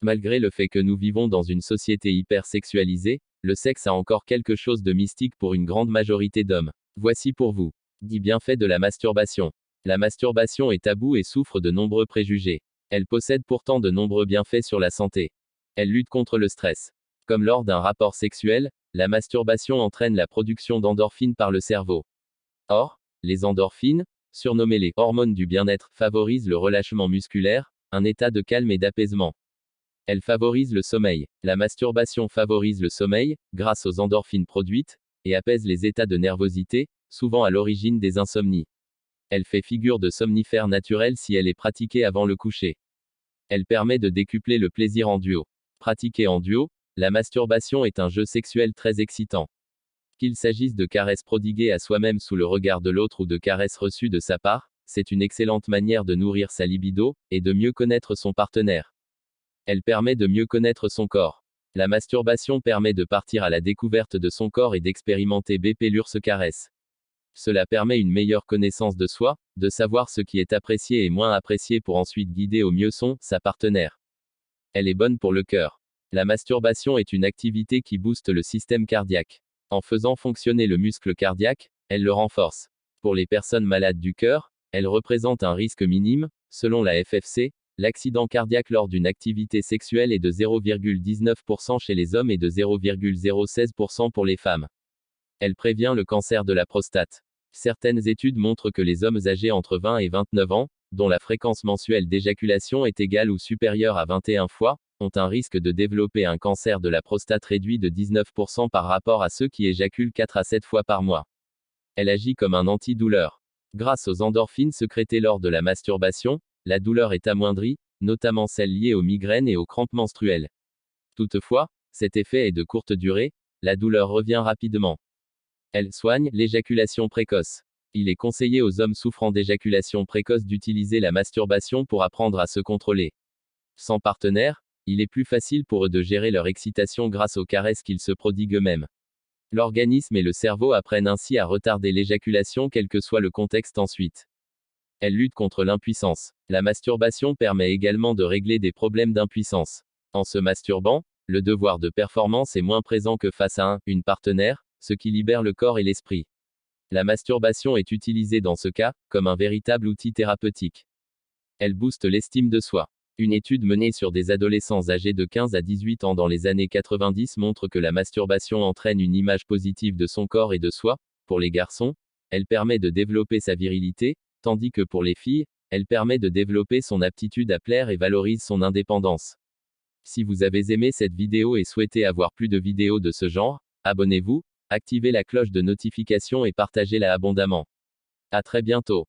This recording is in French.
Malgré le fait que nous vivons dans une société hyper sexualisée, le sexe a encore quelque chose de mystique pour une grande majorité d'hommes. Voici pour vous 10 bienfaits de la masturbation. La masturbation est taboue et souffre de nombreux préjugés. Elle possède pourtant de nombreux bienfaits sur la santé. Elle lutte contre le stress. Comme lors d'un rapport sexuel, la masturbation entraîne la production d'endorphines par le cerveau. Or, les endorphines, surnommées les hormones du bien-être, favorisent le relâchement musculaire, un état de calme et d'apaisement. Elle favorise le sommeil. La masturbation favorise le sommeil, grâce aux endorphines produites, et apaise les états de nervosité, souvent à l'origine des insomnies. Elle fait figure de somnifère naturel si elle est pratiquée avant le coucher. Elle permet de décupler le plaisir en duo. Pratiquée en duo, la masturbation est un jeu sexuel très excitant. Qu'il s'agisse de caresses prodiguées à soi-même sous le regard de l'autre ou de caresses reçues de sa part, c'est une excellente manière de nourrir sa libido, et de mieux connaître son partenaire. Elle permet de mieux connaître son corps. La masturbation permet de partir à la découverte de son corps et d'expérimenter bépélure caresse. Cela permet une meilleure connaissance de soi, de savoir ce qui est apprécié et moins apprécié pour ensuite guider au mieux sa partenaire. Elle est bonne pour le cœur. La masturbation est une activité qui booste le système cardiaque. En faisant fonctionner le muscle cardiaque, elle le renforce. Pour les personnes malades du cœur, elle représente un risque minime, selon la FFC. L'accident cardiaque lors d'une activité sexuelle est de 0,19% chez les hommes et de 0,016% pour les femmes. Elle prévient le cancer de la prostate. Certaines études montrent que les hommes âgés entre 20 et 29 ans, dont la fréquence mensuelle d'éjaculation est égale ou supérieure à 21 fois, ont un risque de développer un cancer de la prostate réduit de 19% par rapport à ceux qui éjaculent 4 à 7 fois par mois. Elle agit comme un antidouleur. Grâce aux endorphines sécrétées lors de la masturbation, la douleur est amoindrie, notamment celle liée aux migraines et aux crampes menstruelles. Toutefois, cet effet est de courte durée, la douleur revient rapidement. Elle soigne l'éjaculation précoce. Il est conseillé aux hommes souffrant d'éjaculation précoce d'utiliser la masturbation pour apprendre à se contrôler. Sans partenaire, il est plus facile pour eux de gérer leur excitation grâce aux caresses qu'ils se prodiguent eux-mêmes. L'organisme et le cerveau apprennent ainsi à retarder l'éjaculation quel que soit le contexte ensuite. Elle lutte contre l'impuissance. La masturbation permet également de régler des problèmes d'impuissance. En se masturbant, le devoir de performance est moins présent que face à une partenaire, ce qui libère le corps et l'esprit. La masturbation est utilisée dans ce cas, comme un véritable outil thérapeutique. Elle booste l'estime de soi. Une étude menée sur des adolescents âgés de 15 à 18 ans dans les années 90 montre que la masturbation entraîne une image positive de son corps et de soi. Pour les garçons, elle permet de développer sa virilité, tandis que pour les filles, elle permet de développer son aptitude à plaire et valorise son indépendance. Si vous avez aimé cette vidéo et souhaitez avoir plus de vidéos de ce genre, abonnez-vous, activez la cloche de notification et partagez-la abondamment. À très bientôt.